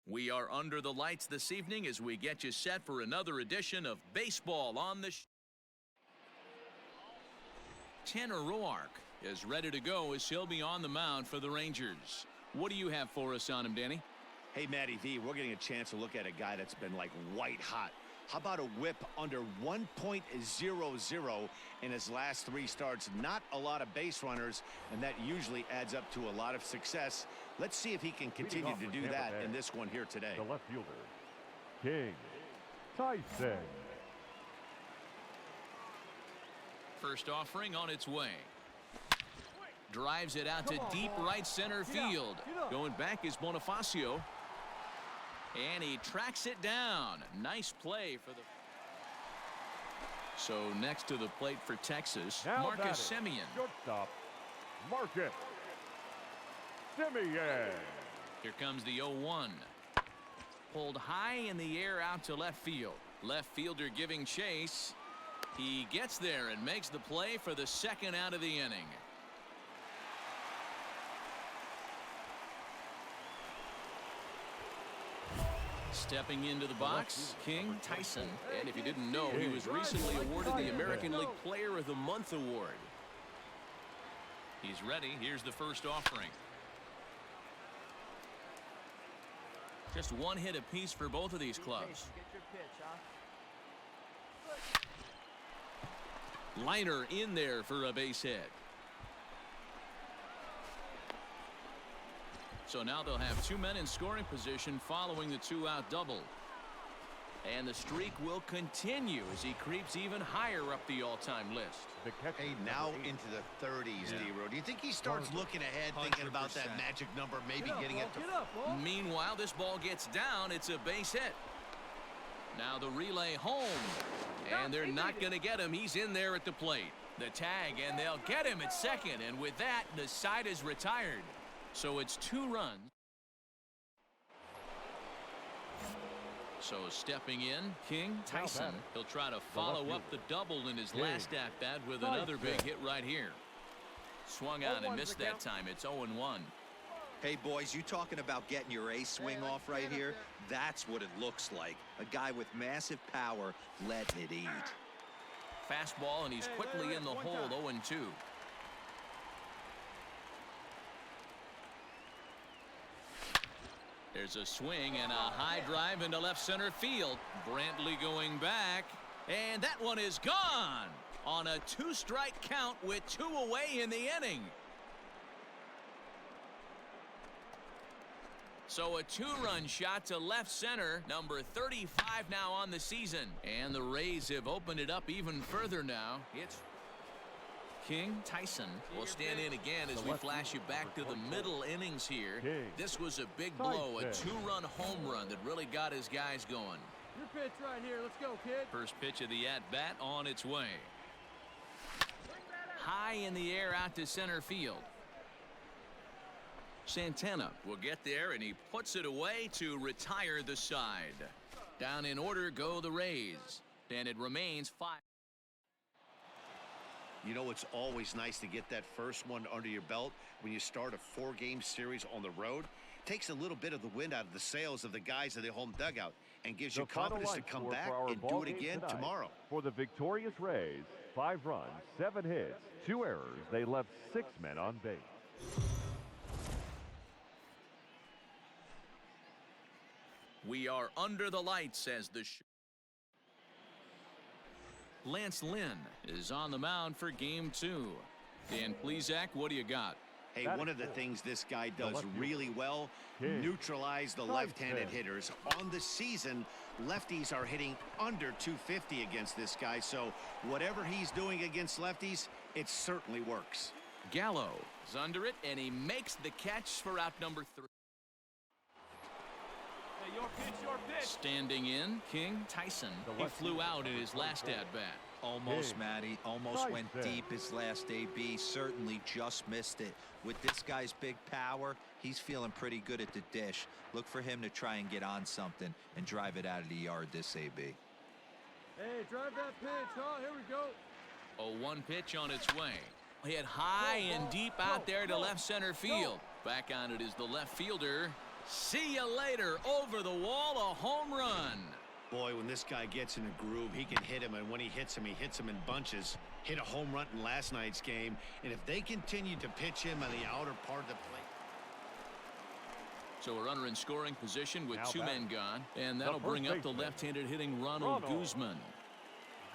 We are under the lights this evening as we get you set for another edition of Baseball on the Tanner Roark is ready to go as he'll be on the mound for the Rangers. What do you have for us on him, Danny? Hey, Matty V, we're getting a chance to look at a guy that's been like white hot. How about a whip under 1.00 in his last 3 starts? Not a lot of base runners, and that usually adds up to a lot of success. Let's see if he can continue to do that in this one here today. The left fielder, King Tyson. First offering on its way. Drives it out to deep right center field. Going back is Bonifacio. And he tracks it down. Nice play for the. So next to the plate for Texas, Now Marcus Semien. Shortstop, Marcus Semien. Here comes the 0-1. Pulled high in the air out to left field. Left fielder giving chase. He gets there and makes the play for the second out of the inning. Stepping into the box, King Tyson. And if you didn't know, he was recently awarded the American League Player of the Month award. He's ready. Here's the first offering. Just one hit apiece for both of these clubs. Liner in there for a base hit. So now they'll have 2 men in scoring position following the 2-out double. And the streak will continue as he creeps even higher up the all-time list. Hey, now into the 30s, D-Row. Do you think he starts looking ahead, thinking about that magic number, maybe getting it to... Meanwhile, this ball gets down. It's a base hit. Now the relay home. And they're not going to get him. He's in there at the plate. The tag, and they'll get him at second. And with that, the side is retired. So it's 2 runs. So stepping in, King Tyson. He'll try to follow up the double in his last at-bat with another big hit right here. Swung out and missed that time. It's 0-1. Hey, boys, you talking about getting your ace swing off right here? That's what it looks like. A guy with massive power letting it eat. Fastball, and he's quickly in the hole, 0-2. There's a swing and a high drive into left center field. Brantley going back, and that one is gone on a 2-strike count with 2 away in the inning. So a 2-run shot to left center, number 35 now on the season. And the Rays have opened it up even further now. It's King Tyson will stand in again as we flash you back to the middle innings here. This was a big blow, a 2-run home run that really got his guys going. Your pitch right here. Let's go, kid. First pitch of the at-bat on its way. High in the air out to center field. Santana will get there, and he puts it away to retire the side. Down in order go the Rays, and it remains 5. You know, it's always nice to get that first one under your belt when you start a 4-game series on the road. Takes a little bit of the wind out of the sails of the guys in the home dugout and gives you confidence to come back and do it again tomorrow. For the victorious Rays, 5 runs, 7 hits, 2 errors. They left 6 men on base. We are under the lights as the Lance Lynn is on the mound for game 2. Dan Plesac, what do you got? Hey, one of the things this guy does really well, neutralize the left-handed hitters. On the season, lefties are hitting under 250 against this guy, so whatever he's doing against lefties, it certainly works. Gallo is under it, and he makes the catch for out number 3. Your pitch. Standing in, King Tyson. He flew out in his last at-bat. Almost, Matty. Almost went deep his last AB. Certainly just missed it. With this guy's big power, he's feeling pretty good at the dish. Look for him to try and get on something and drive it out of the yard this AB. Hey, drive that pitch, huh? Here we go. 0-1 pitch on its way. Hit high and deep out there to left center field. Back on it is the left fielder, See you later. Over the wall, a home run. Boy, when this guy gets in a groove, he can hit him, and when he hits him in bunches. Hit a home run in last night's game, and if they continue to pitch him on the outer part of the plate. So a runner in scoring position with Now two men gone, and that'll first bring up the baseman, left-handed hitting Ronald Guzman.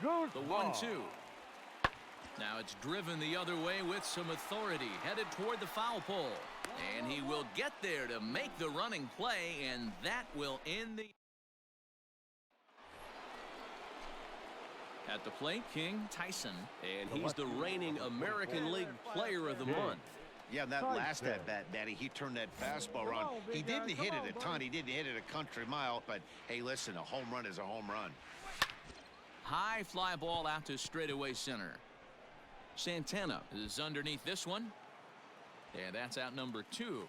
The 1-2. Now it's driven the other way with some authority, headed toward the foul pole. And he will get there to make the running play, and that will end the... At the plate, King Tyson. And he's the reigning American League Player of the Month. Yeah, that last at-bat, Daddy, he turned that fastball around. He didn't hit it a ton. He didn't hit it a country mile. But, hey, listen, a home run is a home run. High fly ball out to straightaway center. Santana is underneath this one. And that's out number 2.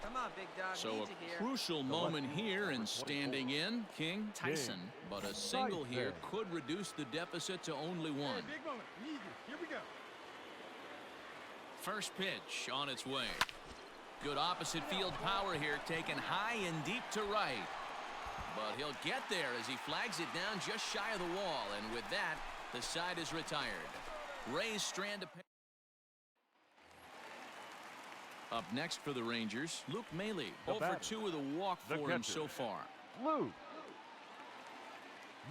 Come on, big dog. So a crucial moment here in standing in King Tyson. But a single here could reduce the deficit to only 1. Hey, big moment. Easy. Here we go. First pitch on its way. Good opposite field power here, taken high and deep to right. But he'll get there as he flags it down just shy of the wall. And with that, the side is retired. Rays strand a... Up next for the Rangers, Luke Maile. 0 for 2 with a walk for him so far. Luke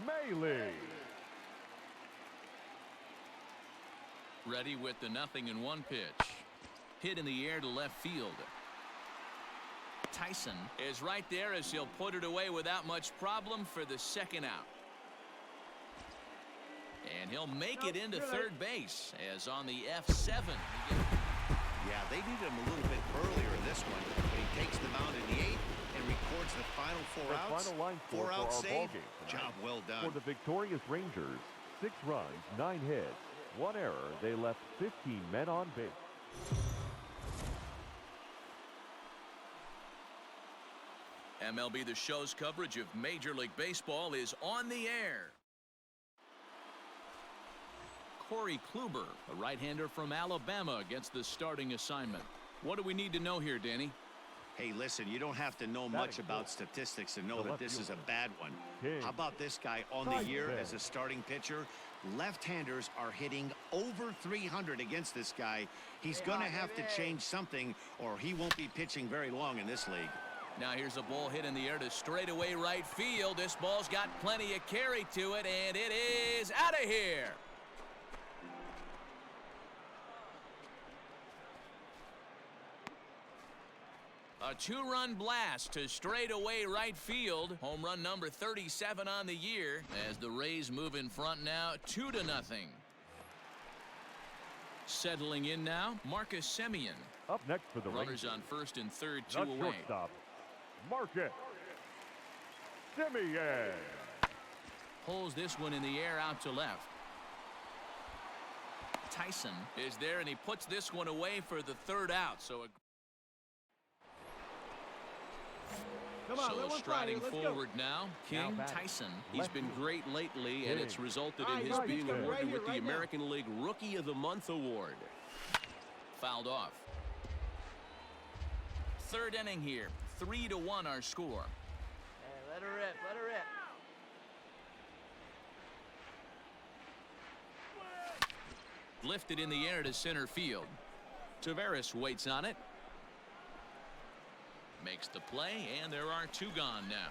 Maile. Ready with the 0-1 pitch. Hit in the air to left field. Tyson is right there as he'll put it away without much problem for the second out. And he'll make it into third base as on the F7. Yeah, they needed him a little bit earlier in this one, but he takes the mound in the 8th and records the final 4 outs. Final line score 4 for out our save. ball game Job well done. For the victorious Rangers, 6 runs, 9 hits, 1 error. They left 15 men on base. MLB The Show's coverage of Major League Baseball is on the air. Corey Kluber, a right-hander from Alabama, gets the starting assignment. What do we need to know here, Danny? Hey, listen, you don't have to know much about statistics to know that this is a bad one. How about this guy on the year as a starting pitcher? Left-handers are hitting over 300 against this guy. He's going to have to change something, or he won't be pitching very long in this league. Now here's a ball hit in the air to straightaway right field. This ball's got plenty of carry to it, and it is out of here. A 2-run blast to straightaway right field. Home run number 37 on the year as the Rays move in front now 2-0. Settling in now, Marcus Semien. Up next for the Runners Rangers. on first and third, 2 Not away. shortstop, Marcus Semien. Pulls this one in the air out to left. Tyson is there, and he puts this one away for the third out. So striding forward now, King Tyson. He's been great lately, and it's resulted in his being awarded with the American League Rookie of the Month award. Fouled off. Third inning here. 3-1 our score. Hey, let her rip. Let her rip. Lifted in the air to center field. Taveras waits on it. Makes the play, and there are 2 gone now.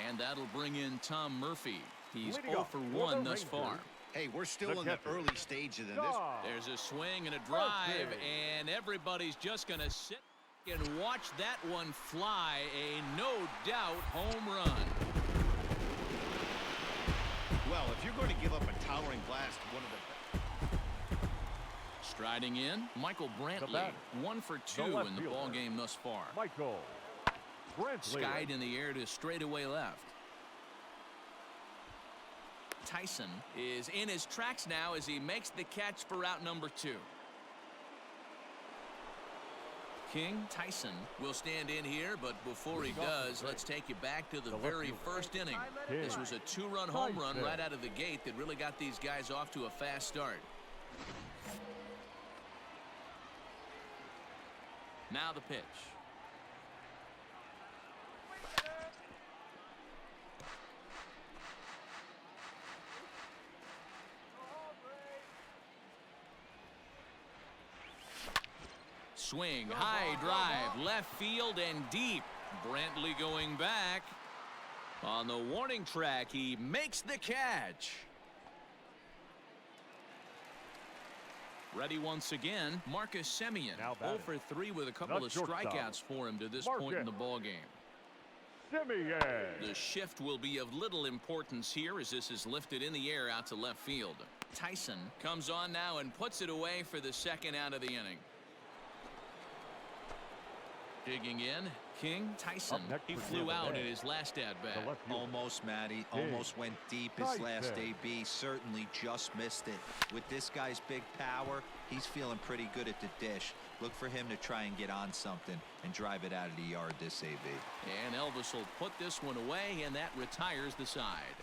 And that'll bring in Tom Murphy. He's 0 for 1 thus far. Hey, we're still in the early stages of this. There's a swing and a drive, and everybody's just going to sit and watch that one fly. A no-doubt home run. Well, if you're going to give up a towering blast, one of the... Striding in, Michael Brantley. 1 for 2 in the ball game thus far. Michael Brantley. Skied in the air to straightaway left. Tyson is in his tracks now as he makes the catch for out number 2. King Tyson will stand in here, but before he does, let's take you back to the very first inning. This was a 2-run home run right out of the gate that really got these guys off to a fast start. Now the pitch. Swing, high drive, left field and deep. Brantley going back. On the warning track, he makes the catch. Ready once again, Marcus Semien. 0 for 3 with a couple of strikeouts for him to this point in the ballgame. Semien. The shift will be of little importance here as this is lifted in the air out to left field. Tyson comes on now and puts it away for the second out of the inning. Digging in, King Tyson. He flew out in his last at-bat. Almost, Matty. Almost went deep his last AB. Certainly just missed it. With this guy's big power, he's feeling pretty good at the dish. Look for him to try and get on something and drive it out of the yard this AB. And Elvis will put this one away, and that retires the side.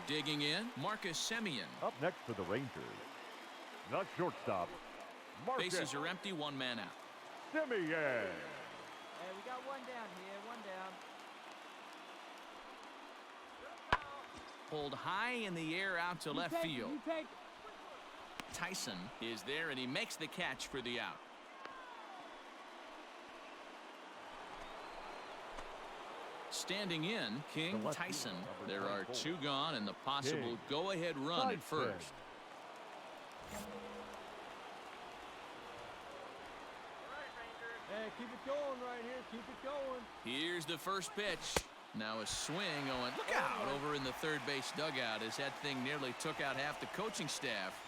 Digging in, Marcus Semien. Up next for the Rangers. The shortstop. Bases are empty, 1 man out. Semien. Hey, we got 1 down here, 1 down. Pulled high in the air out to left field. Tyson is there, and he makes the catch for the out. Standing in, King Tyson. There are 2 gone, and the possible go-ahead run at first. Hey, keep it going right here. Keep it going. Here's the first pitch. Now a swing going. Look out over in the third base dugout as that thing nearly took out half the coaching staff.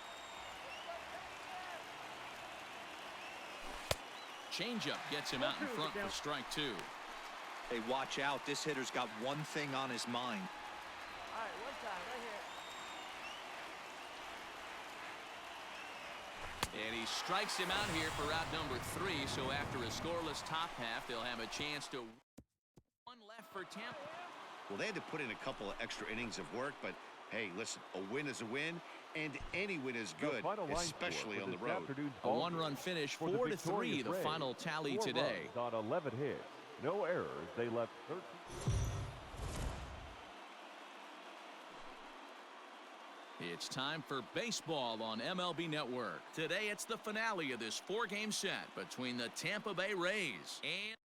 Changeup gets him out in front for strike 2. Hey, watch out. This hitter's got one thing on his mind. All right, 1 time, right here. And he strikes him out here for out number 3. So after a scoreless top half, they'll have a chance to 1 left for Tampa. Well, they had to put in a couple of extra innings of work, but hey, listen, a win is a win, and any win is good, especially on the road. A 1-run finish, 4-3, the final tally today. On 11 hits, no errors. They left 13. It's time for baseball on MLB Network. Today, it's the finale of this 4-game set between the Tampa Bay Rays and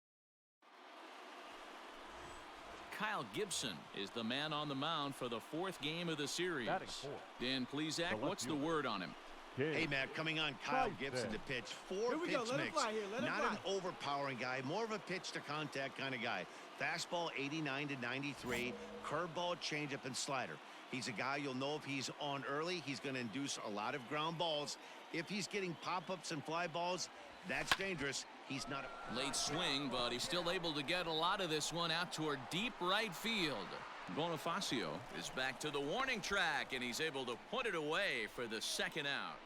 Kyle Gibson is the man on the mound for the 4th game of the series. Dan Plesac, what's the word on him? Hey, Matt, coming on Kyle Gibson to pitch. 4-pitch mix. Not an overpowering guy, more of a pitch to contact kind of guy. Fastball 89 to 93, curveball, changeup, and slider. He's a guy you'll know if he's on early, he's going to induce a lot of ground balls. If he's getting pop-ups and fly balls, that's dangerous. He's not a late swing, but he's still able to get a lot of this one out toward deep right field. Bonifacio is back to the warning track, and he's able to put it away for the second out.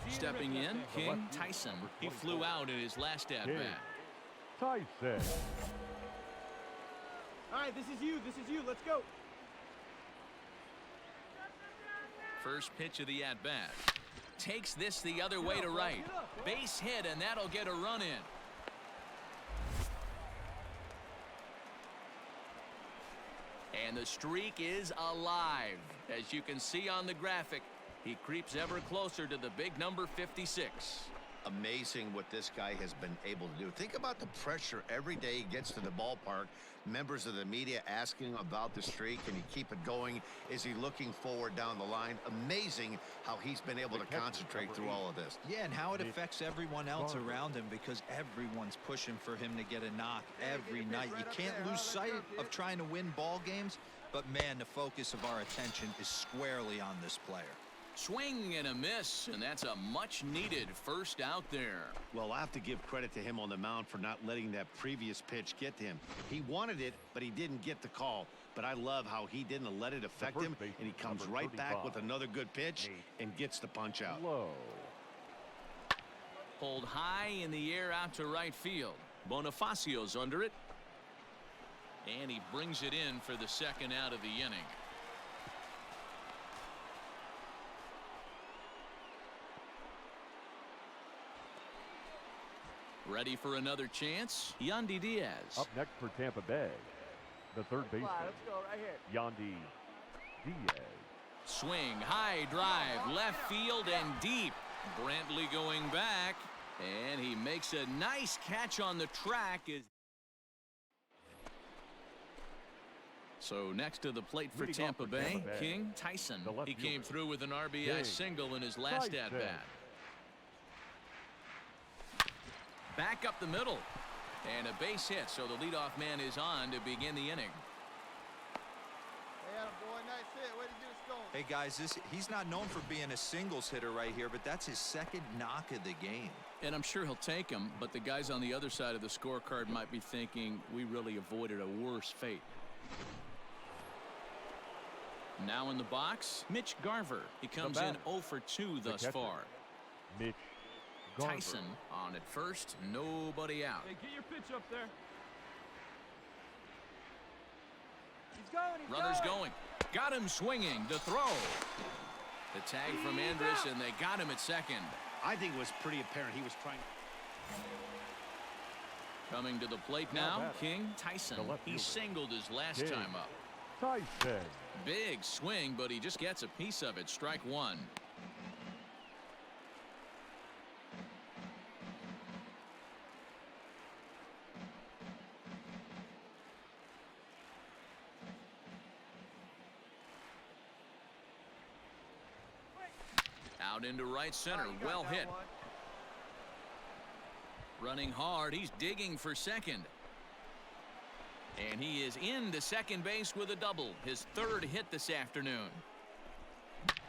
Stepping in, King Tyson. He flew out in his last at-bat. Tyson. All right, this is you. This is you. Let's go. First pitch of the at-bat. Takes this the other way to right. Base hit, and that'll get a run in. And the streak is alive. As you can see on the graphic, he creeps ever closer to the big number 56. Amazing what this guy has been able to do. Think about the pressure every day he gets to the ballpark. Members of the media asking about the streak. Can he keep it going? Is he looking forward down the line? Amazing how he's been able to concentrate through all of this. Yeah, and how it affects everyone else around him, because everyone's pushing for him to get a knock every night. You can't lose sight of trying to win ball games, but man, the focus of our attention is squarely on this player. Swing and a miss, and that's a much-needed first out there. Well, I have to give credit to him on the mound for not letting that previous pitch get to him. He wanted it, but he didn't get the call. But I love how he didn't let it affect him, and he comes right back with another good pitch and gets the punch out. Low. Pulled high in the air out to right field. Bonifacio's under it. And he brings it in for the second out of the inning. Ready for another chance? Yandy Diaz. Up next for Tampa Bay, the third baseman. Let's go right here. Yandy Diaz. Swing, high drive, left field and deep. Brantley going back, and he makes a nice catch on the track. So next to the plate for Tampa Bay, King Tyson. He came through with an RBI single in his last at-bat. Back up the middle, and a base hit, so the leadoff man is on to begin the inning. Hey, boy, nice hit. Way to get us going. Hey, guys, he's not known for being a singles hitter right here, but that's his second knock of the game. And I'm sure he'll take him, but the guys on the other side of the scorecard might be thinking we really avoided a worse fate. Now in the box, Mitch Garver. He comes in 0 for 2 thus far. Mitch Garver. Tyson on at first, nobody out. Hey, get your pitch up there. He's going. He's Runners going. Got him swinging. The throw. The tag from Andrus, and they got him at second. I think it was pretty apparent he was trying. Coming to the plate now, King Tyson. He singled his last time up. Tyson. Big swing, but he just gets a piece of it. Strike one. Out into right center. Well hit. Running hard. He's digging for second. And he is into second base with a double. His third hit this afternoon.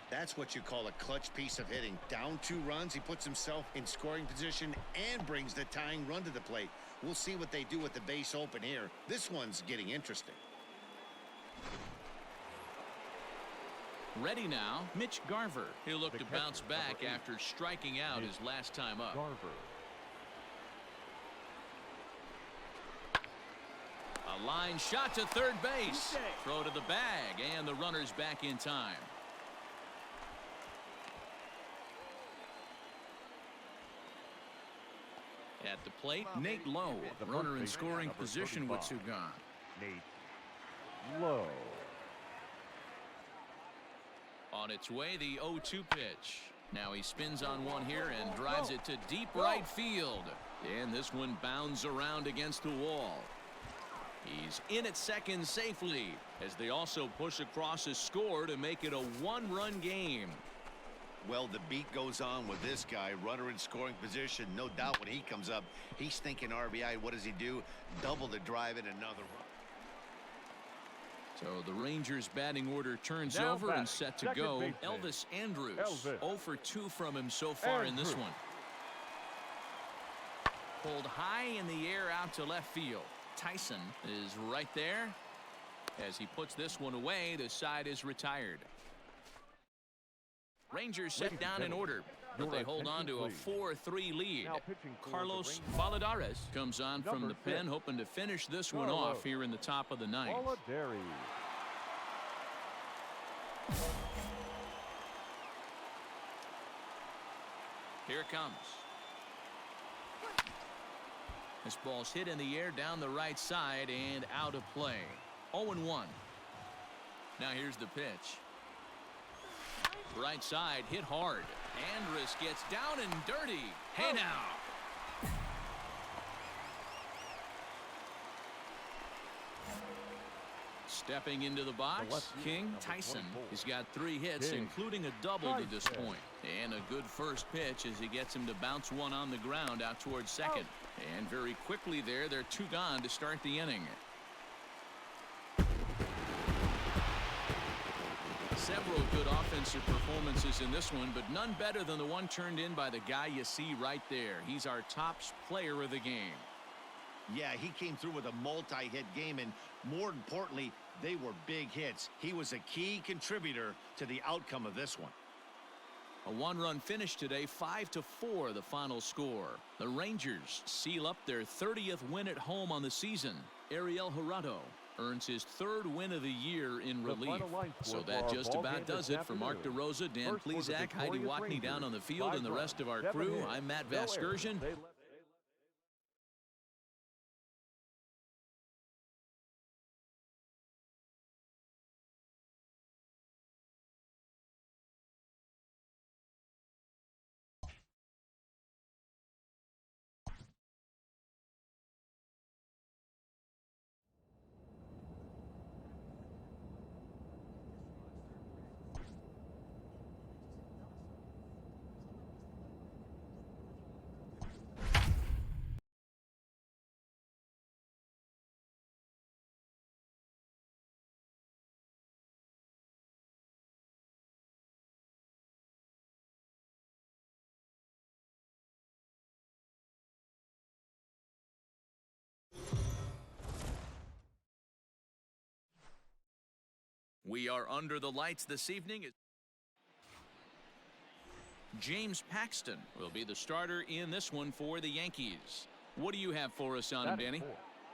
That's what you call a clutch piece of hitting. Down 2 runs, he puts himself in scoring position and brings the tying run to the plate. We'll see what they do with the base open here. This one's getting interesting. Ready now, Mitch Garver. He'll look to bounce back after striking out his last time up. Garver. A line shot to third base. Throw to the bag, and the runner's back in time. At the plate, Nate Lowe, the runner in scoring position with Sugan. Nate Lowe. On its way, the 0-2 pitch. Now he spins on one here and drives it to deep right field. And this one bounds around against the wall. He's in at second safely as they also push across a score to make it a 1-run game. Well, the beat goes on with this guy, runner in scoring position. No doubt when he comes up, he's thinking RBI. What does he do? Double the drive and another run. So the Rangers batting order turns Now over and set to go. baseman. Elvis Andrus. 0 for 2 from him so far in this one. Pulled high in the air out to left field. Tyson is right there. As he puts this one away, the side is retired. Rangers set down in order, but they hold on to a 4-3 lead. Carlos Valadares comes on from the pen, hoping to finish this one off here in the top of the ninth. Here it comes. This ball's hit in the air down the right side and out of play. 0-1. Now here's the pitch. Right side hit hard. Andrus gets down and dirty. Hey now. Stepping into the box, King Tyson. He's got 3 hits, including a double to this point. And a good first pitch as he gets him to bounce one on the ground out towards second. And very quickly there, they're 2 gone to start the inning. several good offensive performances in this one, but none better than the one turned in by the guy you see right there. He's our top player of the game. Yeah, he came through with a multi-hit game, and more importantly, they were big hits. He was a key contributor to the outcome of this one. A one-run finish today, 5-4 the final score. The Rangers seal up their 30th win at home on the season. Ariel Jurado earns his 3rd win of the year in relief. So that just about does it for Mark DeRosa, Dan Plesac, Heidi Watney down on the field, and the rest of our crew. I'm Matt Vasgersian. We are under the lights this evening. James Paxton will be the starter in this one for the Yankees. What do you have for us on him, Danny?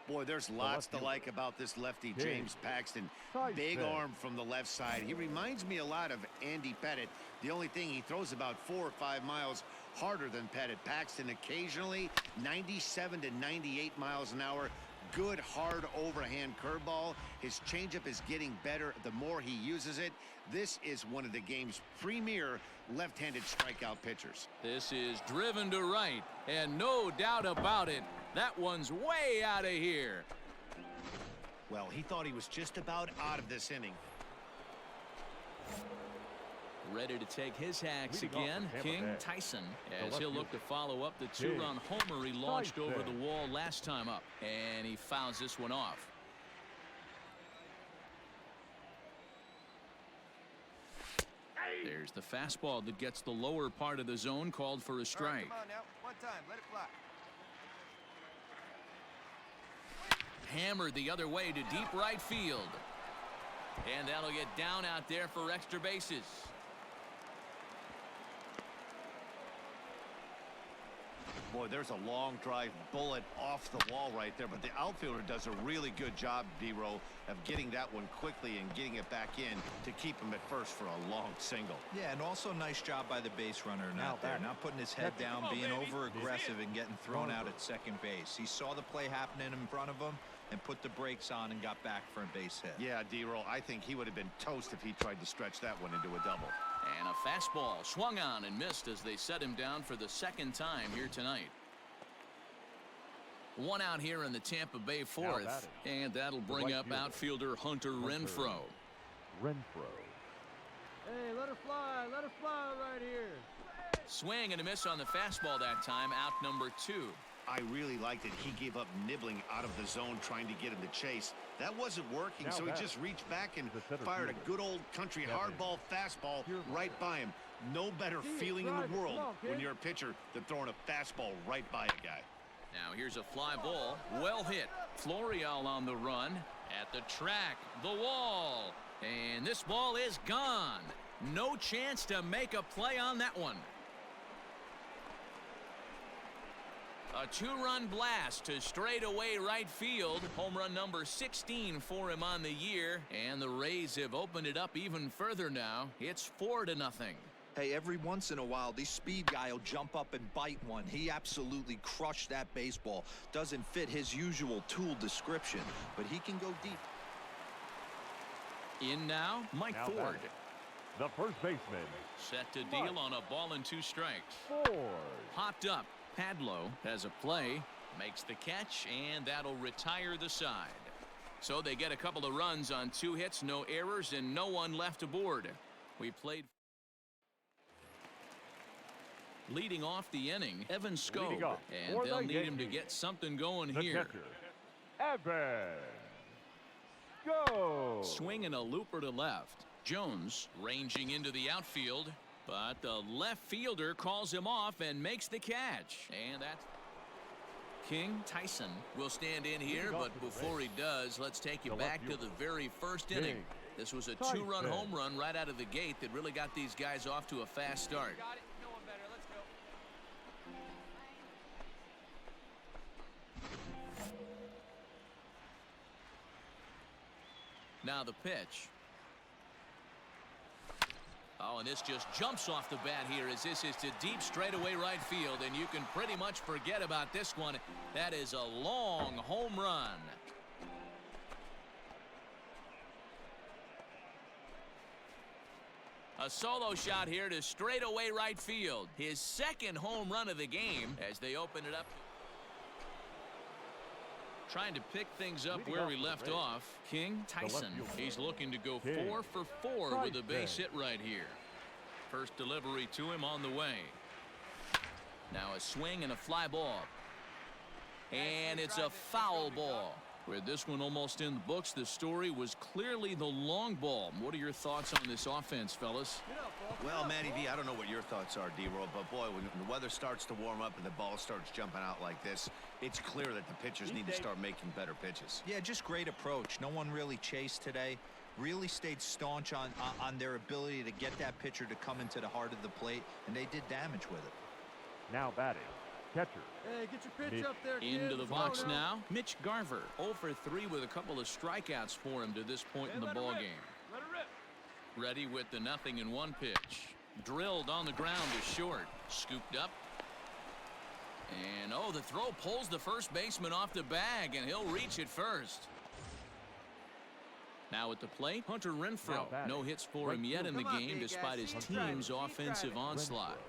Boy, there's lots to like about this lefty, James Paxton. Big arm from the left side. He reminds me a lot of Andy Pettit. The only thing, he throws about 4 or 5 miles harder than Pettit. Paxton occasionally 97 to 98 miles an hour. Good, hard overhand curveball. His changeup is getting better the more he uses it. This is one of the game's premier left-handed strikeout pitchers. This is driven to right, and no doubt about it, that one's way out of here. Well, he thought he was just about out of this inning. Ready to take his hacks again, King Tyson, as he'll look to follow up the 2-run homer he launched over the wall last time up, and he fouls this one off. There's the fastball that gets the lower part of the zone, called for a strike. Right, come on now. One time, let it fly. Hammered the other way to deep right field, and that'll get down out there for extra bases. Boy, there's a long drive bullet off the wall right there, but the outfielder does a really good job, D-Row, of getting that one quickly and getting it back in to keep him at first for a long single. Yeah, and also nice job by the base runner out there, not putting his head down, being over aggressive and getting thrown out at second base. He saw the play happening in front of him and put the brakes on and got back for a base hit. Yeah, D-Row, I think he would have been toast if he tried to stretch that one into a double. And a fastball swung on and missed as they set him down for the 2nd time here tonight. One out here in the Tampa Bay 4th, and that'll bring up outfielder Hunter Renfroe. Renfroe. Hey, let her fly right here. Swing and a miss on the fastball that time, out number 2. I really liked it. He gave up nibbling out of the zone trying to get him to chase. That wasn't working, so he just reached back and fired a good old country hardball fastball right by him. No better feeling in the world when you're a pitcher than throwing a fastball right by a guy. Now here's a fly ball, well hit. Florial on the run, at the track, the wall, and this ball is gone. No chance to make a play on that one. A 2-run blast to straightaway right field. Home run number 16 for him on the year, and the Rays have opened it up even further now. It's 4-0. Hey, every once in a while, this speed guy will jump up and bite one. He absolutely crushed that baseball. Doesn't fit his usual tool description, but he can go deep. In now, Mike Ford. The first baseman. Set to deal on a ball and 2 strikes. Ford. Popped up. Padlo has a play, makes the catch, and that'll retire the side. So they get a couple of runs on 2 hits, no errors, and no one left aboard. We played. Leading off the inning, Evan Scope, and they'll need him to get something going here. Evan Scope. Swinging a looper to left. Jones ranging into the outfield, but the left fielder calls him off and makes the catch. And that's King. Tyson will stand in here, but before he does, let's take you back to the very first inning. This was a two-run home run right out of the gate that really got these guys off to a fast start. Got it. No one better. Let's go. Now the pitch. Oh, and this just jumps off the bat here as this is to deep straightaway right field, and you can pretty much forget about this one. That is a long home run. A solo shot here to straightaway right field. His second home run of the game as they open it up. Trying to pick things up where we left off. King. Tyson. He's looking to go 4 for 4 with a base hit right here. First delivery to him on the way. Now a swing and a fly ball. And it's a foul ball. With this one almost in the books, the story was clearly the long ball. What are your thoughts on this offense, fellas? Well, Matty V, I don't know what your thoughts are, D-Roll, but boy, when the weather starts to warm up and the ball starts jumping out like this, it's clear that the pitchers need to start making better pitches. Yeah, just great approach. No one really chased today. Really stayed staunch on their ability to get that pitcher to come into the heart of the plate, and they did damage with it. Now batting, catcher. Hey, get your pitch up there, kid. Into the box now, Mitch Garver. 0 for 3 with a couple of strikeouts for him to this point in the ball game. Let it rip. Ready with the 0-1 pitch. Drilled on the ground to short. Scooped up. And oh, the throw pulls the first baseman off the bag, and he'll reach it first. Now at the plate, Hunter Renfroe. No hits for him yet in the game despite his team's offensive onslaught.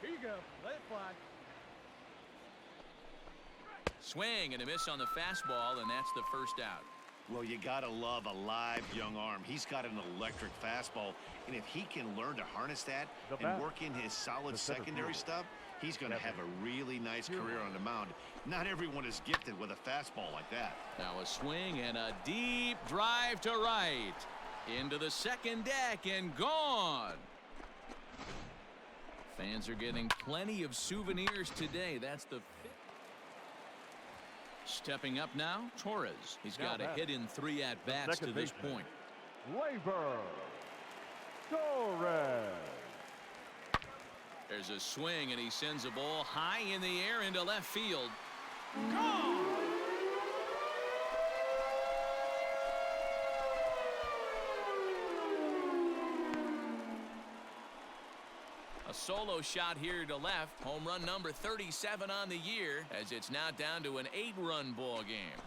Here you go. Let it fly. Swing and a miss on the fastball, and that's the first out. Well, you gotta love a live young arm. He's got an electric fastball, and if he can learn to harness that and work in his solid secondary stuff, he's going to have a really nice career on the mound. Not everyone is gifted with a fastball like that. Now a swing and a deep drive to right. Into the second deck and gone. Fans are getting plenty of souvenirs today. That's the fifth. Stepping up now, Torres. He's got a hit in 3 at-bats to this point. Labor. Torres. There's a swing, and he sends a ball high in the air into left field. Gone! A solo shot here to left. Home run number 37 on the year, as it's now down to an 8-run ball game.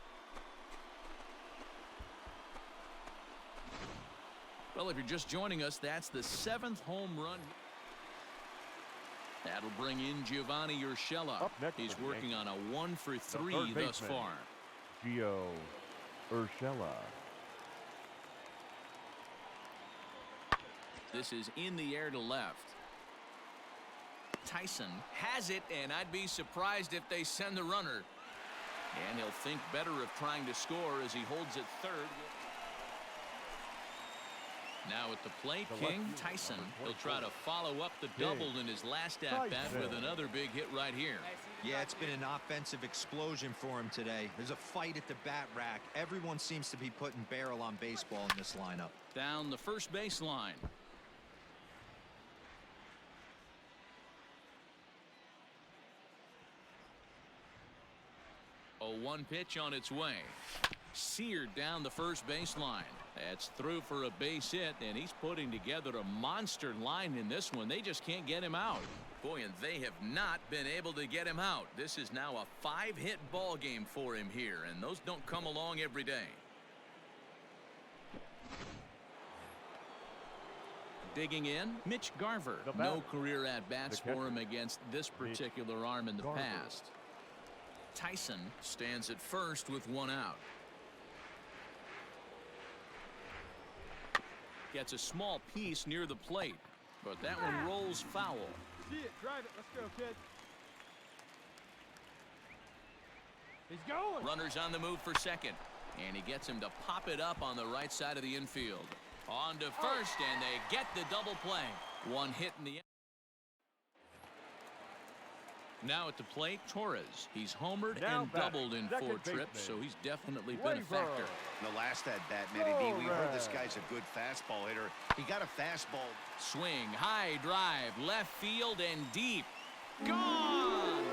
Well, if you're just joining us, that's the 7th home run. That'll bring in Giovanni Urshela. He's working on a 1 for 3 thus far. Gio Urshela. This is in the air to left. Tyson has it, and I'd be surprised if they send the runner. And he'll think better of trying to score as he holds it third. Now at the plate, King. Tyson. He'll try to follow up the double in his last at-bat with another big hit right here. Yeah, it's been an offensive explosion for him today. There's a fight at the bat rack. Everyone seems to be putting barrel on baseball in this lineup. Down the first baseline. A 1 pitch on its way. Seared down the first baseline. That's through for a base hit, and he's putting together a monster line in this one. They just can't get him out. Boy, and they have not been able to get him out. This is now a 5-hit ball game for him here, and those don't come along every day. Digging in, Mitch Garver. No career at-bats for him against this particular arm in the past. Tyson stands at first with 1 out. Gets a small piece near the plate, but that one rolls foul. See it, drive it, let's go, kid. He's going. Runners on the move for second. And he gets him to pop it up on the right side of the infield. On to first, and they get the double play. One hit in the end. Now at the plate, Torres. He's homered and doubled in 4 trips, so he's definitely been a factor. The last at-bat, Matty D, we heard this guy's a good fastball hitter. He got a fastball. Swing, high drive, left field and deep. Gone!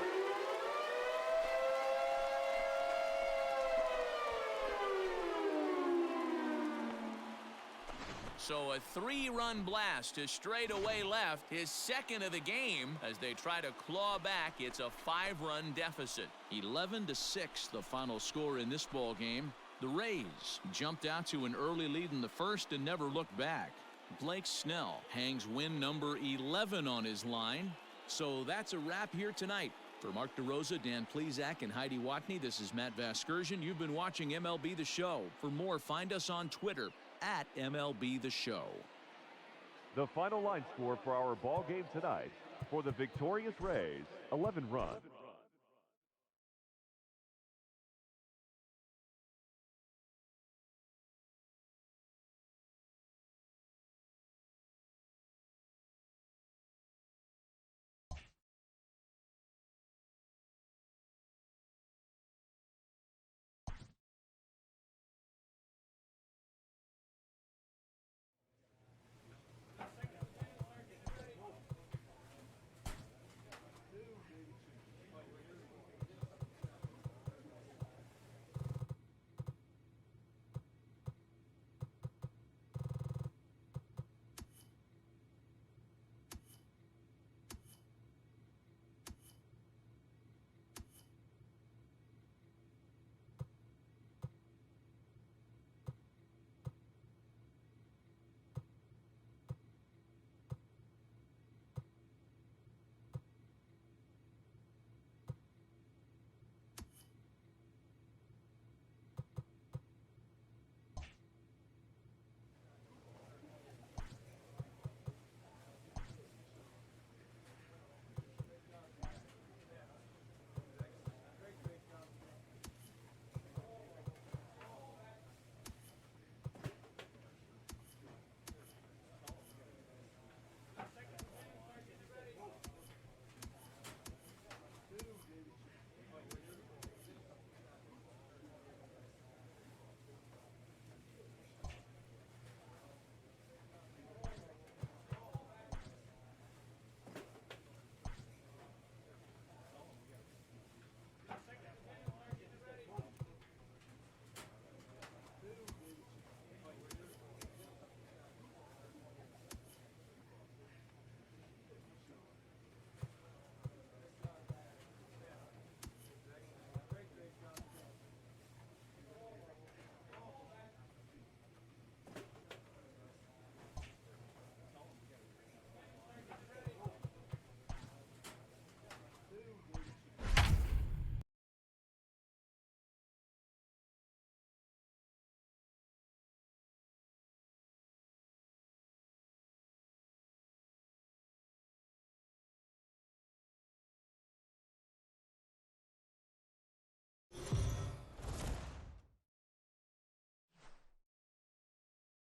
So a 3-run blast to straightaway left, his second of the game. As they try to claw back, it's a 5-run deficit. 11-6 the final score in this ball game. The Rays jumped out to an early lead in the first and never looked back. Blake Snell hangs win number 11 on his line. So that's a wrap here tonight. For Mark DeRosa, Dan Plesac, and Heidi Watney, this is Matt Vasgersian. You've been watching MLB The Show. For more, find us on Twitter at MLB The Show. The final line score for our ball game tonight: for the victorious Rays, 11 runs.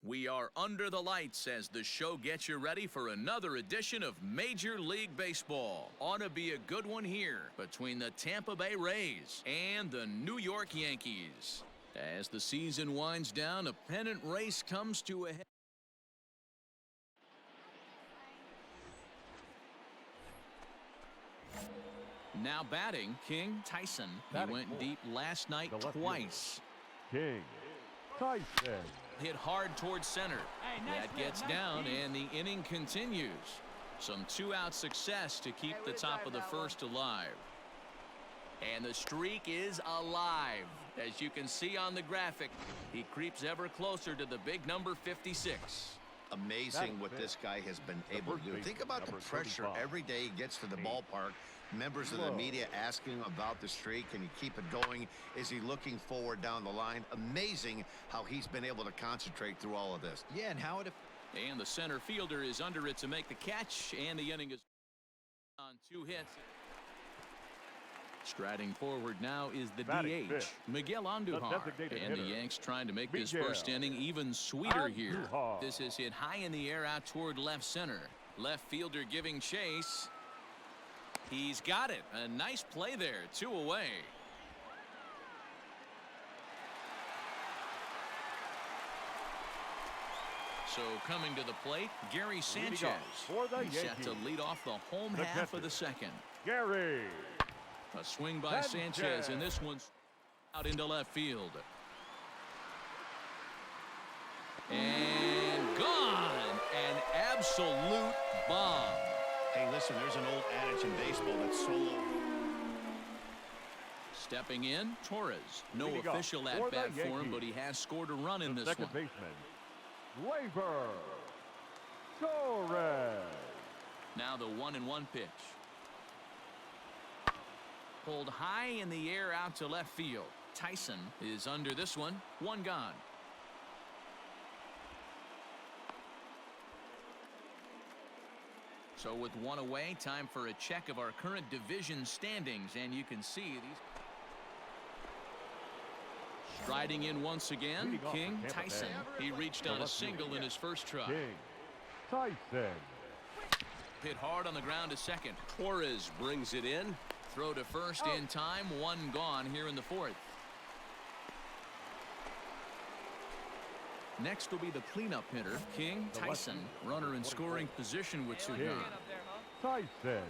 We are under the lights as the show gets you ready for another edition of Major League Baseball. Ought to be a good one here between the Tampa Bay Rays and the New York Yankees. As the season winds down, a pennant race comes to a head. Now batting, King Tyson. He went deep last night twice. King Tyson hit hard towards center. That gets down, and the inning continues. Some 2-out success to keep the top of the first alive. And the streak is alive. As you can see on the graphic, he creeps ever closer to the big number 56. Amazing what this guy has been able to do. Think about the pressure every day he gets to the ballpark. Members of the media asking him about the streak. Can he keep it going? Is he looking forward down the line? Amazing how he's been able to concentrate through all of this. Yeah, and how it... And the center fielder is under it to make the catch, and the inning is on 2 hits. Striding forward now is the Batting DH, fifth, Miguel Andujar. And the hitter, Yanks trying to make this Miguel first inning even sweeter here. Andujar. This is hit high in the air out toward left center. Left fielder giving chase. He's got it. A nice play there. 2 away. So coming to the plate, Gary Sanchez. He's set to lead off the home half of the second. Gary. A swing by Sanchez, and this one's out into left field. And gone. An absolute bomb. Hey, listen, there's an old adage in baseball that's solo. Stepping in, Torres. No official at-bat for him, but he has scored a run in this one. Second baseman, Labor. Torres. Now the 1-1 pitch. Pulled high in the air out to left field. Tyson is under this one. 1 gone. So with 1 away, time for a check of our current division standings, and you can see these. Striding in once again, King Tyson. He reached on a single in his first try. King Tyson. Hit hard on the ground to second. Torres brings it in. Throw to first in time. 1 gone here in the 4th. Next will be the cleanup hitter, King Tyson. Runner in scoring position with 2 gone. Tyson.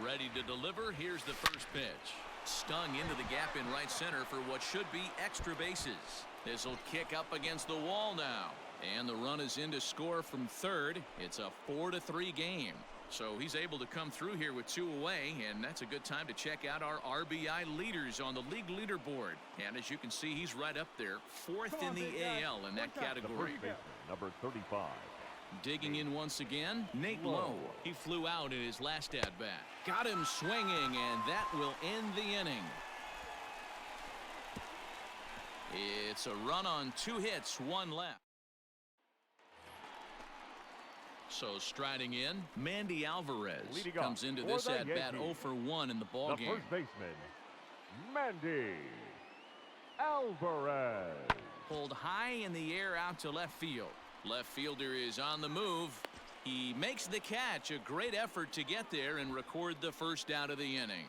Ready to deliver. Here's the first pitch. Stung into the gap in right center for what should be extra bases. This will kick up against the wall now. And the run is in to score from third. It's a 4-3 game. So he's able to come through here with 2 away, and that's a good time to check out our RBI leaders on the league leaderboard. And as you can see, he's right up there, 4th in the AL in that category. Number 35. Digging in once again, Nate Lowe. He flew out in his last at-bat. Got him swinging, and that will end the inning. It's a run on 2 hits, 1 left. So striding in, Mandy Alvarez comes into this at-bat 0 for 1 in the ballgame. The first baseman, Mandy Alvarez. Pulled high in the air out to left field. Left fielder is on the move. He makes the catch. A great effort to get there and record the first out of the inning.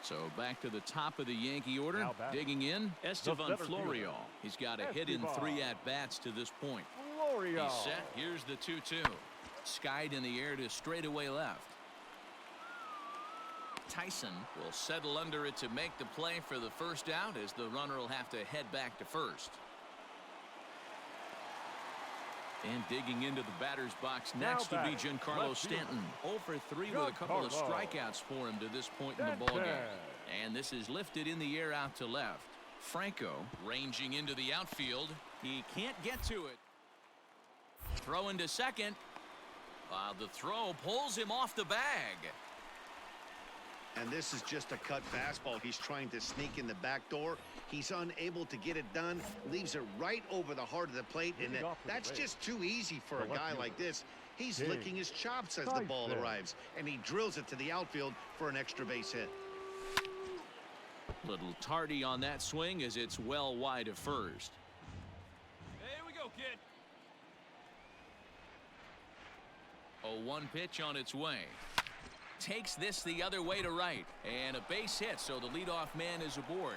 So back to the top of the Yankee order. Digging in, Estevan Florial. He's got a hit in 3 at-bats to this point. Florial. He's set. Here's the 2-2. Skied in the air to straightaway left. Tyson will settle under it to make the play for the first out, as the runner will have to head back to first. And digging into the batter's box next will be Giancarlo Stanton. 0 for 3 with a couple of strikeouts for him to this point in the ballgame. And this is lifted in the air out to left. Franco ranging into the outfield. He can't get to it. Throw into second. The throw pulls him off the bag. And this is just a cut fastball. He's trying to sneak in the back door. He's unable to get it done. Leaves it right over the heart of the plate. And that's just too easy for a guy like this. He's licking his chops as the ball arrives. And he drills it to the outfield for an extra base hit. Little tardy on that swing as it's well wide of first. Hey, here we go, kid. 0-1 pitch on its way. Takes this the other way to right, and a base hit, so the leadoff man is aboard.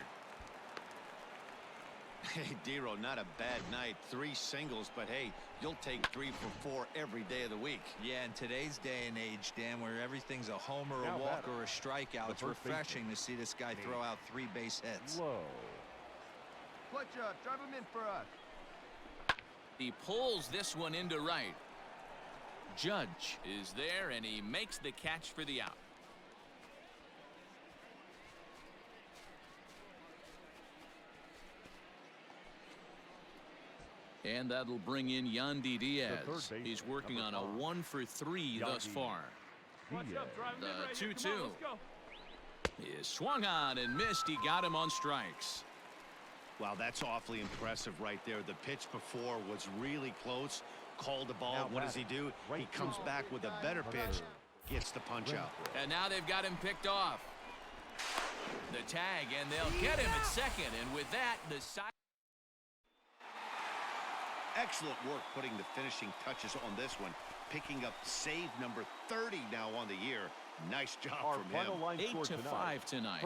Hey, Dero, not a bad night. 3 singles, but hey, you'll take 3 for 4 every day of the week. Yeah, in today's day and age, Dan, where everything's a homer, a walk, or a strikeout, it's refreshing to see this guy throw out 3 base hits. Low. Clutch up. Drive him in for us. He pulls this one into right. Judge is there, and he makes the catch for the out. And that'll bring in Yandy Diaz. He's working on a 1 for 3 thus far. The 2-2 is swung on and missed. He got him on strikes. Wow, that's awfully impressive right there. The pitch before was really close. called the ball. What does he do? He comes back with a better pitch, gets the punch out. And now they've got him picked off. The tag, and they'll get him at second. And with that, the side. Excellent work putting the finishing touches on this one. Picking up save number 30 now on the year. Nice job from him. 8-5 tonight.